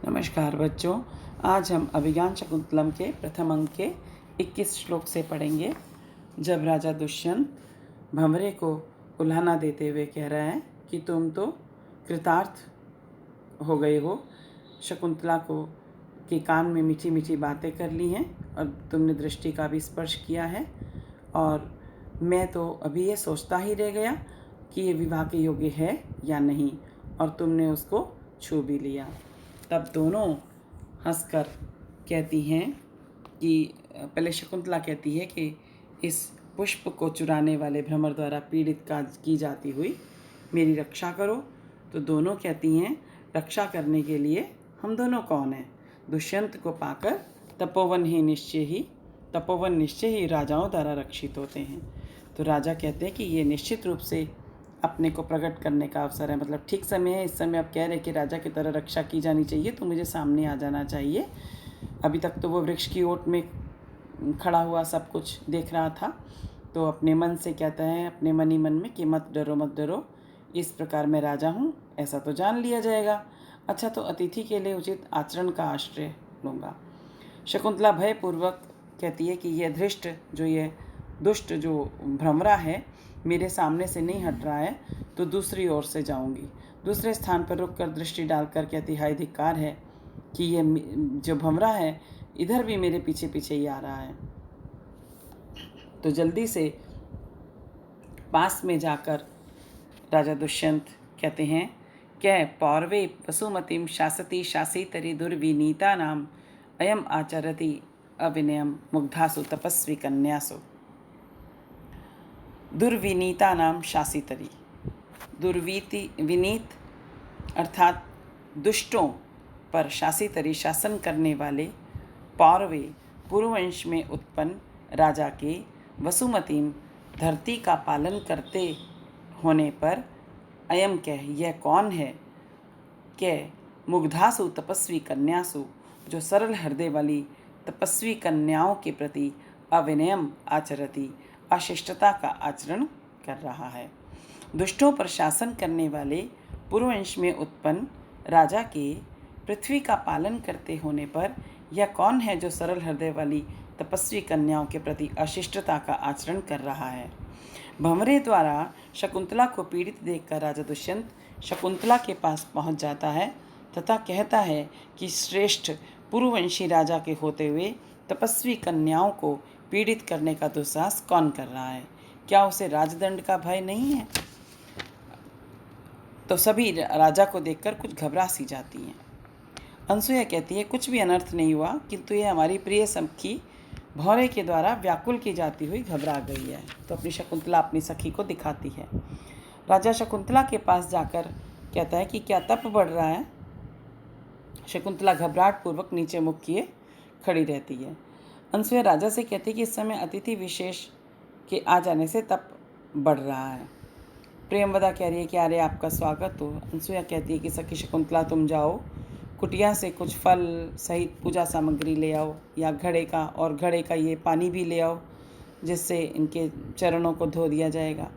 नमस्कार बच्चों, आज हम अभिज्ञान शकुंतलम के प्रथम अंक के 21 श्लोक से पढ़ेंगे। जब राजा दुष्यंत भंवरे को उल्हाना देते हुए कह रहा है कि तुम तो कृतार्थ हो गए हो, शकुंतला को के कान में मीठी मीठी बातें कर ली हैं और तुमने दृष्टि का भी स्पर्श किया है, और मैं तो अभी ये सोचता ही रह गया कि ये विवाह के योग्य है या नहीं, और तुमने उसको छू भी लिया। तब दोनों हंसकर कहती हैं कि पहले शकुंतला कहती है कि इस पुष्प को चुराने वाले भ्रमर द्वारा पीड़ित की जाती हुई मेरी रक्षा करो। तो दोनों कहती हैं, रक्षा करने के लिए हम दोनों कौन हैं? दुष्यंत को पाकर तपोवन निश्चय ही राजाओं द्वारा रक्षित होते हैं। तो राजा कहते हैं कि ये निश्चित रूप से अपने को प्रकट करने का अवसर है, मतलब ठीक समय है। इस समय आप कह रहे कि राजा की तरह रक्षा की जानी चाहिए, तो मुझे सामने आ जाना चाहिए। अभी तक तो वो वृक्ष की ओट में खड़ा हुआ सब कुछ देख रहा था, तो अपने मन से कहता है, अपने मन ही मन में कि मत डरो, इस प्रकार मैं राजा हूँ, ऐसा तो जान लिया जाएगा। अच्छा, तो अतिथि के लिए उचित आचरण का आश्रय लूँगा। शकुंतला भयपूर्वक कहती है कि ये दुष्ट जो भ्रमरा है मेरे सामने से नहीं हट रहा है, तो दूसरी ओर से जाऊंगी। दूसरे स्थान पर रुककर दृष्टि डालकर कहती, हाय धिक्कार है कि ये जो भंवरा है इधर भी मेरे पीछे पीछे ही आ रहा है। तो जल्दी से पास में जाकर राजा दुष्यंत कहते हैं, कै पौरवे वसुमतीम शासती शासीतरी दुर्विनीता नाम अयम आचरति अविनयम मुग्धासु तपस्वी कन्यासु। दुर्विनीता नाम शासितरी, विनीत अर्थात दुष्टों पर शासितरी शासन करने वाले पौरवे पूर्ववंश में उत्पन्न राजा के वसुमतीम धरती का पालन करते होने पर अयम कह यह कौन है, के मुग्धासु तपस्वी कन्यासु जो सरल हृदय वाली तपस्वी कन्याओं के प्रति अविनयम आचरती अशिष्टता का आचरण कर रहा है। दुष्टों पर शासन करने वाले पूर्ववंश में उत्पन्न राजा के पृथ्वी का पालन करते होने पर यह कौन है जो सरल हृदय वाली तपस्वी कन्याओं के प्रति अशिष्टता का आचरण कर रहा है। भंवरे द्वारा शकुंतला को पीड़ित देखकर राजा दुष्यंत शकुंतला के पास पहुंच जाता है तथा कहता है कि श्रेष्ठ पूर्ववंशी राजा के होते हुए तपस्वी कन्याओं को पीड़ित करने का दुस्साहस कौन कर रहा है? क्या उसे राजदंड का भय नहीं है? तो सभी राजा को देखकर कुछ घबरा सी जाती हैं। अनसुया कहती है, कुछ भी अनर्थ नहीं हुआ, किंतु यह हमारी प्रिय सखी भौरे के द्वारा व्याकुल की जाती हुई घबरा गई है। तो अपनी शकुंतला अपनी सखी को दिखाती है। राजा शकुंतला के पास जाकर कहता है कि क्या तप बढ़ रहा है? शकुंतला घबराहट पूर्वक नीचे मुख किए खड़ी रहती है। अनसुया राजा से कहती है कि इस समय अतिथि विशेष के आ जाने से तप बढ़ रहा है। प्रियंवदा कह रही है कि अरे आपका स्वागत हो। अनसुया कहती है कि सखी शकुंतला तुम जाओ, कुटिया से कुछ फल सहित पूजा सामग्री ले आओ, या घड़े का ये पानी भी ले आओ, जिससे इनके चरणों को धो दिया जाएगा।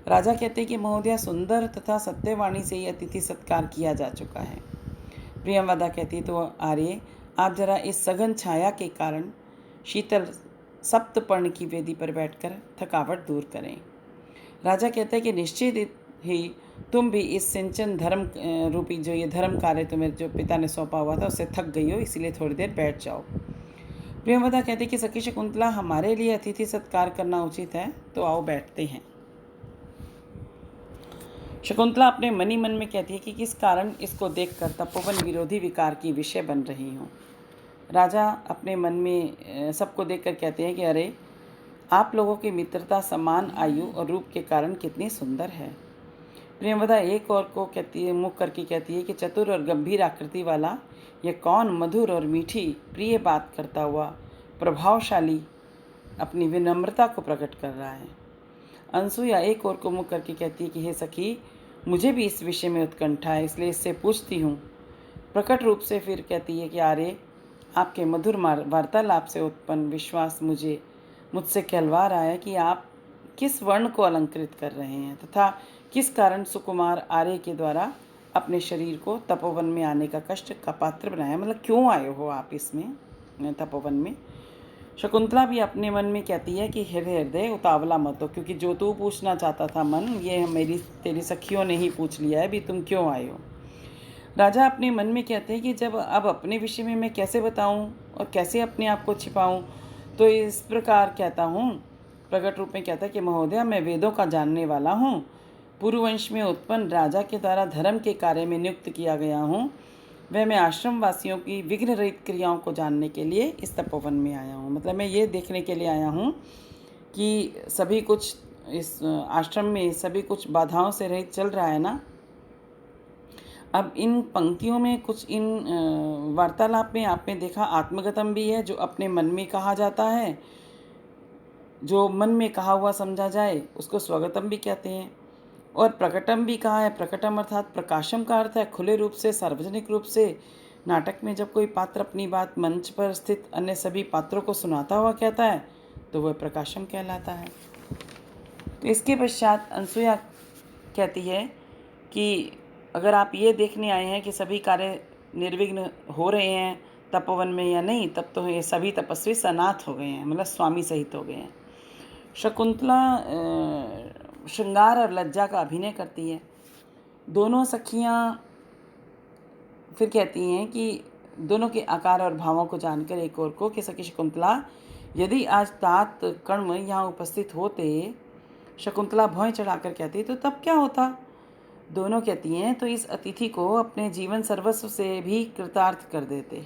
राजा कहते हैं कि महोदया, सुंदर तथा सत्यवाणी से ही अतिथि सत्कार किया जा चुका है। प्रियंवदा कहती है, तो आर्य आप जरा इस सघन छाया के कारण शीतल सप्तपर्ण की वेदी पर बैठकर थकावट दूर करें। राजा कहता है कि निश्चित ही तुम भी इस सिंचन धर्म रूपी जो ये धर्म कार्य तुम्हें जो पिता ने सौंपा हुआ था उससे थक गई हो, इसीलिए थोड़ी देर बैठ जाओ। प्रियंवदा कहती है कि सखी शकुंतला, हमारे लिए अतिथि सत्कार करना उचित है, तो आओ बैठते हैं। शकुंतला अपने मन ही मन में कहती है कि किस कारण इसको देखकर तपोवन विरोधी विकार की विषय बन रही हूँ। राजा अपने मन में सबको देखकर कहते हैं कि अरे आप लोगों की मित्रता समान आयु और रूप के कारण कितनी सुंदर है। प्रियंवदा एक और को कहती है, मुख करके कहती है कि चतुर और गंभीर आकृति वाला यह कौन मधुर और मीठी प्रिय बात करता हुआ प्रभावशाली अपनी विनम्रता को प्रकट कर रहा है। अनसुया एक और को मुख करके कहती है कि हे सखी, मुझे भी इस विषय में उत्कंठा है, इसलिए इससे पूछती हूँ। प्रकट रूप से फिर कहती है कि आर्य, आपके मधुर वार्तालाप से उत्पन्न विश्वास मुझसे कहलवा रहा है कि आप किस वर्ण को अलंकृत कर रहे हैं तथा किस कारण सुकुमार आर्य के द्वारा अपने शरीर को तपोवन में आने का कष्ट का पात्र बनाया। मतलब क्यों आए हो आप इसमें तपोवन में? शकुंतला भी अपने मन में कहती है कि हृदय उतावला मत हो, क्योंकि जो तू पूछना चाहता था मन, ये मेरी तेरी सखियों ने ही पूछ लिया है, अभी तुम क्यों आए हो। राजा अपने मन में कहते हैं कि जब अब अपने विषय में मैं कैसे बताऊं और कैसे अपने आप को छिपाऊं, तो इस प्रकार कहता हूं, प्रकट रूप में कहता है कि महोदया, मैं वेदों का जानने वाला हूं, पूर्ववंश में उत्पन्न राजा के द्वारा धर्म के कार्य में नियुक्त किया गया हूं, वह मैं आश्रम वासियों की विघ्न रहित क्रियाओं को जानने के लिए इस तपोवन में आया हूँ। मतलब मैं ये देखने के लिए आया हूँ कि सभी कुछ इस आश्रम में सभी कुछ बाधाओं से रहित चल रहा है ना। अब इन पंक्तियों में कुछ इन वार्तालाप में आपने देखा आत्मगतम भी है, जो अपने मन में कहा जाता है, जो मन में कहा हुआ समझा जाए उसको स्वगतम भी कहते हैं, और प्रकटम भी कहा है। प्रकटम अर्थात प्रकाशम का अर्थ है खुले रूप से, सार्वजनिक रूप से। नाटक में जब कोई पात्र अपनी बात मंच पर स्थित अन्य सभी पात्रों को सुनाता हुआ कहता है तो वह प्रकाशम कहलाता है। तो इसके पश्चात अनसुया कहती है कि अगर आप ये देखने आए हैं कि सभी कार्य निर्विघ्न हो रहे हैं तपोवन में या नहीं, तब तो ये सभी तपस्वी सनाथ हो गए हैं, मतलब स्वामी सहित हो गए हैं। शकुंतला श्रृंगार और लज्जा का अभिनय करती है। दोनों सखियां फिर कहती हैं कि दोनों के आकार और भावों को जानकर एक और को कि सखी शकुंतला, यदि आज तात कण्व यहाँ उपस्थित होते, शकुंतला भौं चढ़ाकर कहती, तो तब क्या होता? दोनों कहती हैं, तो इस अतिथि को अपने जीवन सर्वस्व से भी कृतार्थ कर देते।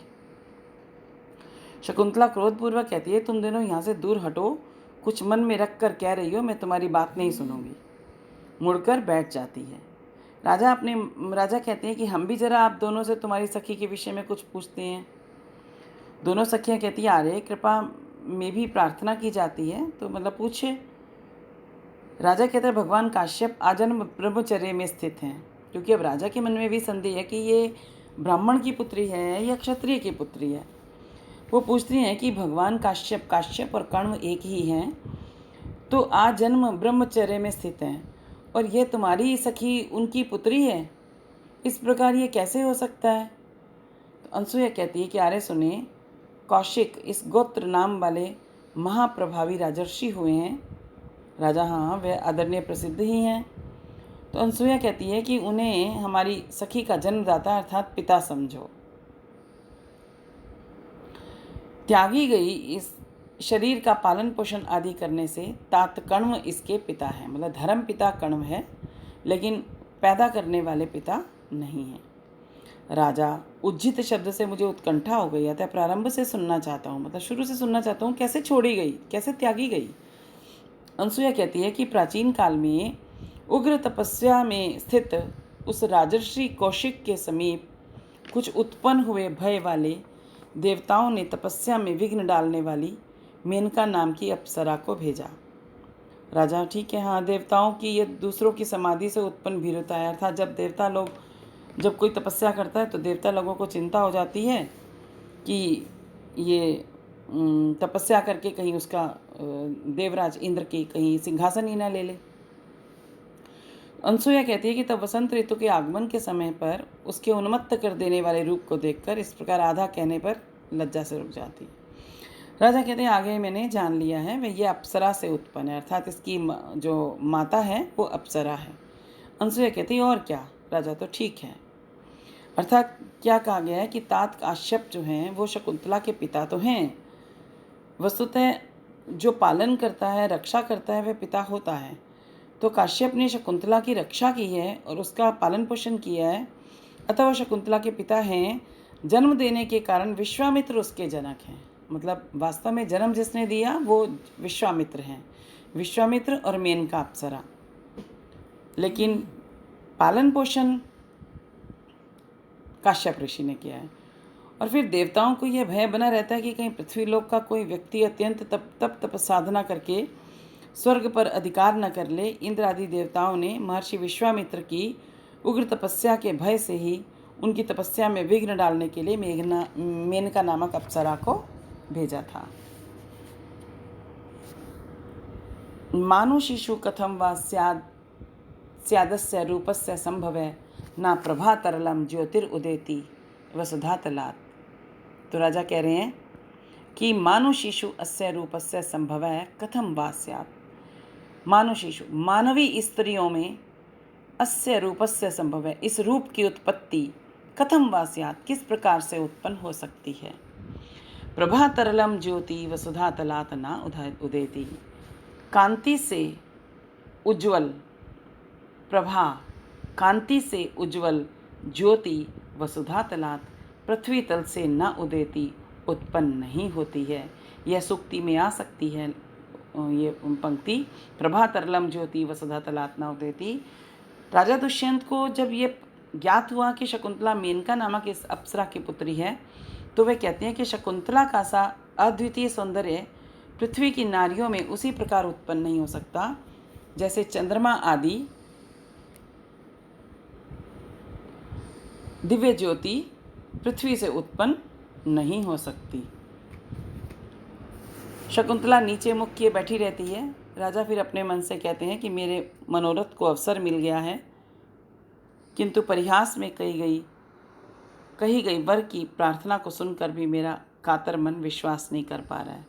शकुंतला क्रोधपूर्वक कहती है, तुम दोनों यहाँ से दूर हटो, कुछ मन में रख कर कह रही हो, मैं तुम्हारी बात नहीं सुनूंगी। मुड़कर बैठ जाती है। राजा कहते हैं कि हम भी जरा आप दोनों से तुम्हारी सखी के विषय में कुछ पूछते हैं। दोनों सखियां कहती हैं, आर्य कृपा में भी प्रार्थना की जाती है, तो मतलब पूछे। राजा कहते हैं, भगवान काश्यप आजन्म ब्रह्मचर्य में स्थित हैं, क्योंकि अब राजा के मन में भी संदेह है कि ये ब्राह्मण की पुत्री है या क्षत्रिय की पुत्री है। वो पूछती हैं कि भगवान काश्यप और कण्व एक ही हैं, तो आजन्म ब्रह्मचर्य में स्थित हैं, और ये तुम्हारी सखी उनकी पुत्री है, इस प्रकार ये कैसे हो सकता है? तो अनसुया कहती है कि आर्य सुने, कौशिक इस गोत्र नाम वाले महाप्रभावी राजर्षि हुए हैं। राजा, हाँ, वे आदरणीय प्रसिद्ध ही हैं। तो अनसुया कहती है कि उन्हें हमारी सखी का जन्मदाता अर्थात पिता समझो। त्यागी गई इस शरीर का पालन पोषण आदि करने से तात कण्व इसके पिता हैं, मतलब धर्म पिता कण्व है, लेकिन पैदा करने वाले पिता नहीं है। राजा, उज्जित शब्द से मुझे उत्कंठा हो गई, अतः प्रारंभ से सुनना चाहता हूँ, मतलब शुरू से सुनना चाहता हूँ, कैसे छोड़ी गई, कैसे त्यागी गई। अनसुया कहती है कि प्राचीन काल में उग्र तपस्या में स्थित उस राजर्षि कौशिक के समीप कुछ उत्पन्न हुए भय वाले देवताओं ने तपस्या में विघ्न डालने वाली मेनका नाम की अप्सरा को भेजा। राजा, ठीक है, हाँ, देवताओं की ये दूसरों की समाधि से उत्पन्न भीरुता है, अर्थात जब कोई तपस्या करता है तो देवता लोगों को चिंता हो जाती है कि ये तपस्या करके कहीं उसका देवराज इंद्र की कहीं सिंहासन ही ना ले ले। अनसुया कहती है कि तब वसंत ऋतु के आगमन के समय पर उसके उन्मत्त कर देने वाले रूप को देखकर इस प्रकार आधा कहने पर लज्जा से रुक जाती। राजा कहते हैं, आगे मैंने जान लिया है, वह ये अप्सरा से उत्पन्न है, अर्थात इसकी जो माता है वो अप्सरा है। अनसुया कहती है, और क्या? राजा, तो ठीक है। अर्थात क्या कहा गया है कि तात काश्यप जो हैं वो शकुंतला के पिता तो हैं, वस्तुतः जो पालन करता है, रक्षा करता है, वह पिता होता है। तो काश्यप ने शकुंतला की रक्षा की है और उसका पालन पोषण किया है, अतः वह शकुंतला के पिता हैं। जन्म देने के कारण विश्वामित्र उसके जनक हैं, मतलब वास्तव में जन्म जिसने दिया वो विश्वामित्र हैं, विश्वामित्र और मेनका अप्सरा। लेकिन पालन पोषण काश्यप ऋषि ने किया है। और फिर देवताओं को यह भय बना रहता है कि कहीं पृथ्वी लोक का कोई व्यक्ति अत्यंत तप साधना करके स्वर्ग पर अधिकार न कर ले। इंद्र आदि देवताओं ने महर्षि विश्वामित्र की उग्र तपस्या के भय से ही उनकी तपस्या में विघ्न डालने के लिए मेनका नामक अप्सरा को भेजा था। मानु शिशु कथम वा स्यादस्य रूपस्य संभवः ना प्रभा तरलम ज्योतिरुदेति वसुधा तलात्। तो राजा कह रहे हैं कि मानुषीषु अस्य रूपस्य संभवः कथम वा स्यात्। मानुषीषु मानवी स्त्रियों में अस्य रूपस्य संभव है, इस रूप की उत्पत्ति कथम वा स्यात् किस प्रकार से उत्पन्न हो सकती है। प्रभा तरलम ज्योति वसुधा तलात् न उदेति। कांति से उज्ज्वल प्रभा, कांति से उज्ज्वल ज्योति वसुधा तलात् पृथ्वी तल से न उदेती उत्पन्न नहीं होती है। यह सूक्ति में आ सकती है ये पंक्ति, प्रभा तरलम ज्योति वसुधा तलात् न उदेती। राजा दुष्यंत को जब ये ज्ञात हुआ कि शकुंतला मेनका नामक इस अप्सरा की पुत्री है, तो वे कहते हैं कि शकुंतला का सा अद्वितीय सौंदर्य पृथ्वी की नारियों में उसी प्रकार उत्पन्न नहीं हो सकता जैसे चंद्रमा आदि दिव्य ज्योति पृथ्वी से उत्पन्न नहीं हो सकती। शकुंतला नीचे मुख किए बैठी रहती है। राजा फिर अपने मन से कहते हैं कि मेरे मनोरथ को अवसर मिल गया है, किंतु परिहास में कही गई वर की प्रार्थना को सुनकर भी मेरा कातर मन विश्वास नहीं कर पा रहा है।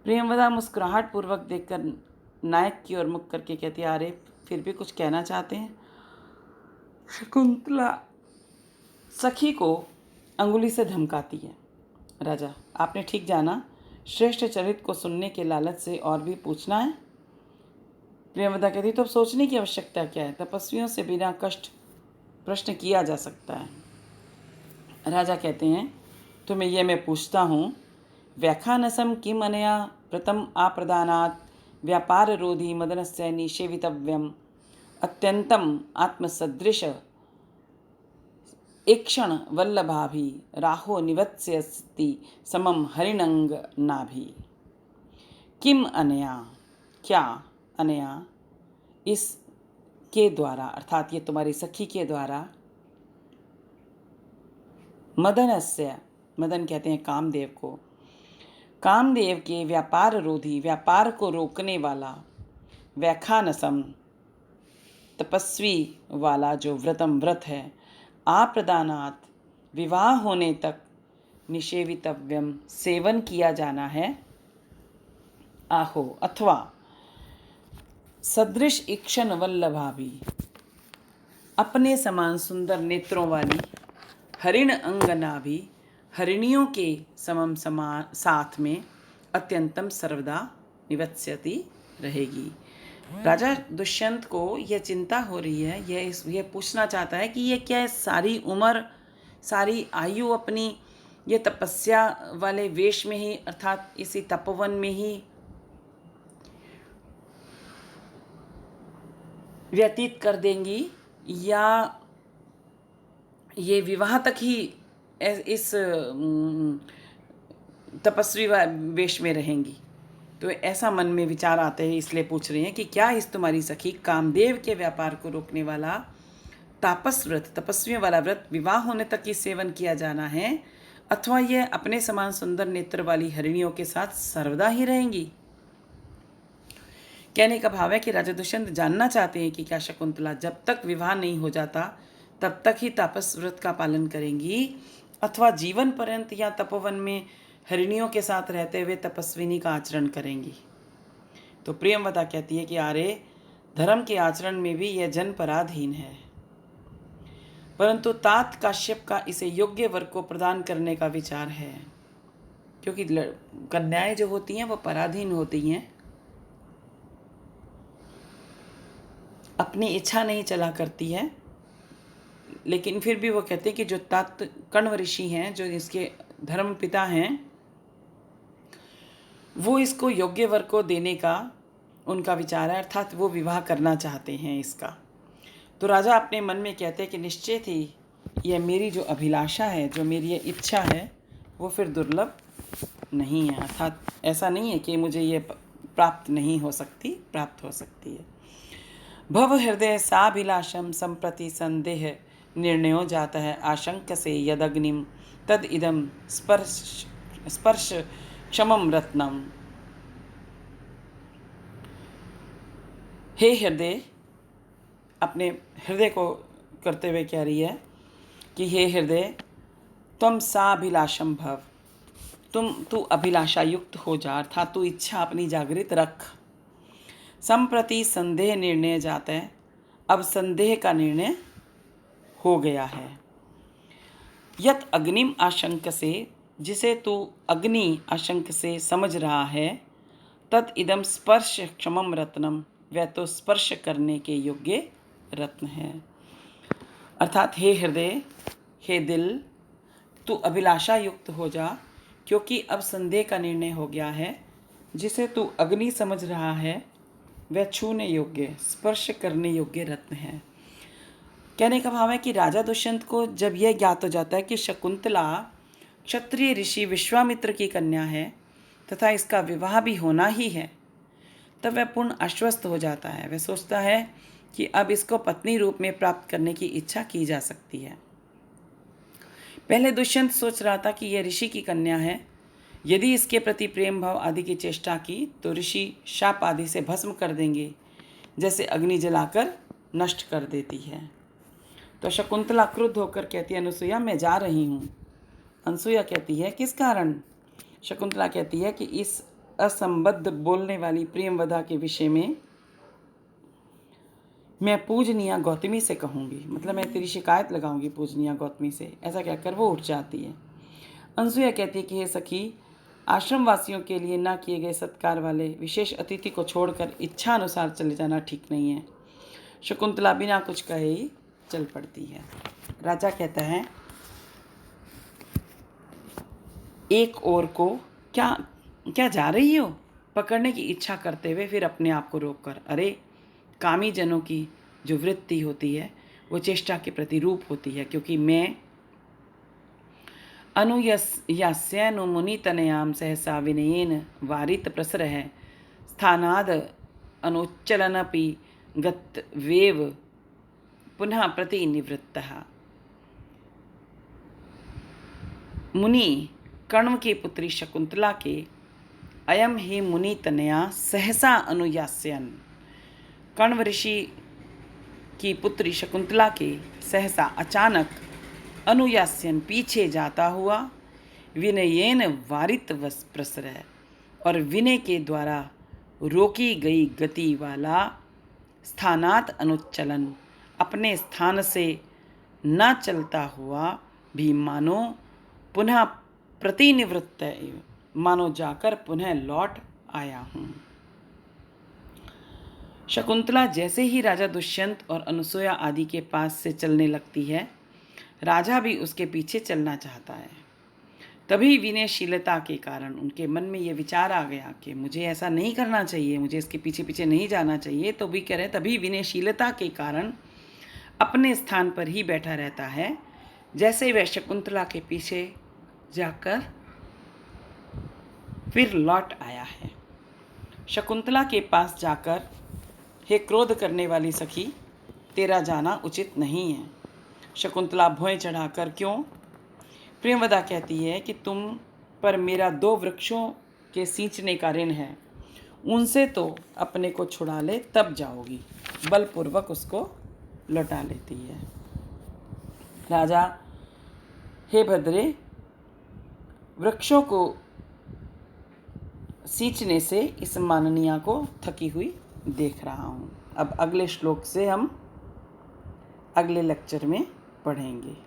प्रियंवदा मुस्कुराहट पूर्वक देखकर नायक की ओर मुख करके कहती है, अरे फिर भी कुछ कहना चाहते हैं। शकुंतला सखी को अंगुली से धमकाती है। राजा, आपने ठीक जाना, श्रेष्ठ चरित को सुनने के लालच से और भी पूछना है। प्रियंवदा कहती, तो अब सोचने की आवश्यकता क्या है, तपस्वियों से बिना कष्ट प्रश्न किया जा सकता है। राजा कहते हैं, तुम्हें यह मैं पूछता हूँ, व्याख्यानसम किम अनया प्रथम आप्रदानात् व्यापार रोधी मदनस्य निषेवितव्यम अत्यंतम आत्मसदृश ईक्षण वल्लभाभि राहो निवत्स्यस्ति समम हरिणंग नाभि। किम अनया, क्या अनया, इस के द्वारा अर्थात ये तुम्हारी सखी के द्वारा, मदनस्य, मदन कहते हैं कामदेव को, कामदेव के व्यापार रोधी, व्यापार को रोकने वाला, व्याख्यानसम तपस्वी वाला जो व्रत है, आप्रदानात् विवाह होने तक, निषेवितव्यम सेवन किया जाना है, आहो अथवा सदृश ईक्षण वल्लभाभि अपने समान सुंदर नेत्रों वाली, हरिण अंगनाभि हरिणियों के समम समान साथ में, अत्यंतम सर्वदा निवत्स्यति रहेगी। राजा दुष्यंत को यह चिंता हो रही है, यह पूछना चाहता है कि ये क्या सारी उम्र, सारी आयु अपनी ये तपस्या वाले वेश में ही अर्थात इसी तपोवन में ही व्यतीत कर देंगी, या ये विवाह तक ही इस तपस्वी वेश में रहेंगी। तो ऐसा मन में विचार आते हैं, इसलिए पूछ रहे हैं कि क्या इस तुम्हारी सखी कामदेव के व्यापार को रोकने वाला तापस व्रत, तपस्वियों वाला व्रत विवाह होने तक ही सेवन किया जाना है, अथवा यह अपने समान सुंदर नेत्र वाली हरिणियों के साथ सर्वदा ही रहेंगी। कहने का भाव है कि राजा दुष्यंत जानना चाहते हैं कि क्या शकुंतला जब तक विवाह नहीं हो जाता तब तक ही तापस व्रत का पालन करेंगी, अथवा जीवन पर्यंत या तपोवन में हरिणियों के साथ रहते हुए तपस्विनी का आचरण करेंगी। तो प्रियंवदा कहती है कि अरे धर्म के आचरण में भी यह जन पराधीन है, परंतु तात काश्यप का इसे योग्य वर को प्रदान करने का विचार है, क्योंकि कन्याएं जो होती हैं वो पराधीन होती हैं, अपनी इच्छा नहीं चला करती है। लेकिन फिर भी वो कहते हैं कि जो तात कण्व ऋषि हैं, जो इसके धर्म पिता हैं, वो इसको योग्य वर को देने का उनका विचार है, अर्थात वो विवाह करना चाहते हैं इसका। तो राजा अपने मन में कहते हैं कि निश्चित ही यह मेरी जो अभिलाषा है, जो मेरी ये इच्छा है, वो फिर दुर्लभ नहीं है, अर्थात ऐसा नहीं है कि मुझे ये प्राप्त नहीं हो सकती, प्राप्त हो सकती है। भव हृदय साभिलाषम संप्रति संदेह निर्णयो जाता है आशंक से यदग्निम तद इदम स्पर्श क्षमम रत्नम। हे हृदय, अपने हृदय को करते हुए कह रही है कि हे हृदय, त्वं साभिलाषं भव, तू अभिलाषा युक्त हो जा, अर्थात तू इच्छा अपनी जागृत रख। संप्रति संदेह निर्णय जाता है, अब संदेह का निर्णय हो गया है। यत अग्निम आशंक से, जिसे तू अग्नि आशंक से समझ रहा है, तत् इदम स्पर्श क्षमम रत्नम, वह तो स्पर्श करने के योग्य रत्न है। अर्थात हे हृदय, हे दिल, तू अभिलाषा युक्त हो जा, क्योंकि अब संदेह का निर्णय हो गया है। जिसे तू अग्नि समझ रहा है वह छूने योग्य, स्पर्श करने योग्य रत्न है। कहने का भाव है कि राजा दुष्यंत को जब यह ज्ञात हो जाता है कि शकुंतला क्षत्रिय ऋषि विश्वामित्र की कन्या है तथा इसका विवाह भी होना ही है, तब वह पूर्ण आश्वस्त हो जाता है। वह सोचता है कि अब इसको पत्नी रूप में प्राप्त करने की इच्छा की जा सकती है। पहले दुष्यंत सोच रहा था कि यह ऋषि की कन्या है, यदि इसके प्रति प्रेम भाव आदि की चेष्टा की तो ऋषि शाप आदि से भस्म कर देंगे, जैसे अग्नि जलाकर नष्ट कर देती है। तो शकुंतला क्रुद्ध होकर कहती है, अनुसुईया मैं जा रही हूँ। अनुसुईया कहती है, किस कारण? शकुंतला कहती है कि इस असंबद्ध बोलने वाली प्रेमवधा के विषय में मैं पूजनीय गौतमी से कहूँगी, मतलब मैं तेरी शिकायत लगाऊंगी पूजनीय गौतमी से। ऐसा कहकर वो उठ जाती है। अनुसुईया कहती है कि हे सखी, आश्रम वासियों के लिए न किए गए सत्कार वाले विशेष अतिथि को छोड़कर इच्छा अनुसार चले जाना ठीक नहीं है। शकुंतला बिना कुछ कहे ही चल पड़ती है। राजा कहता है, एक और को क्या जा रही हो? पकड़ने की इच्छा करते हुए फिर अपने आप को रोककर, अरे कामी जनों की जो वृत्ति होती है वो चेष्टा के प्रतिरूप होती है, क्योंकि मैं अनुमुनितनयाम सहसा विनयेन वारित प्रसर है स्थानाद अनुच्चलनपि गत्वेव पुनः प्रतिनिवृत्तः। मुनि कण्व की पुत्री शकुंतला के अयम ही मुनितनया सहसा अनुयास्यन, कण्व ऋषि की पुत्री शकुंतला के सहसा अचानक अनुयास्यन पीछे जाता हुआ विनयेन वारित प्रसर है, और विनय के द्वारा रोकी गई गति वाला स्थानात अनुच्चलन, अपने स्थान से न चलता हुआ भी मानो पुनः प्रतिनिवृत्त, मानो जाकर पुनः लौट आया हूँ। शकुंतला जैसे ही राजा दुष्यंत और अनुसुईया आदि के पास से चलने लगती है, राजा भी उसके पीछे चलना चाहता है। तभी विनयशीलता के कारण उनके मन में ये विचार आ गया कि मुझे ऐसा नहीं करना चाहिए, मुझे इसके पीछे पीछे नहीं जाना चाहिए। तो भी कह रहे तभी विनयशीलता के कारण अपने स्थान पर ही बैठा रहता है, जैसे वह शकुंतला के पीछे जाकर फिर लौट आया है। शकुंतला के पास जाकर, हे क्रोध करने वाली सखी, तेरा जाना उचित नहीं है। शकुंतला भौं चढ़ाकर, क्यों? प्रेमवदा कहती है कि तुम पर मेरा 2 वृक्षों के सींचने का ऋण है, उनसे तो अपने को छुड़ा ले तब जाओगी। बलपूर्वक उसको लौटा लेती है। राजा, हे भद्रे, वृक्षों को सींचने से इस माननीया को थकी हुई देख रहा हूँ। अब अगले श्लोक से हम अगले लेक्चर में पढ़ेंगे।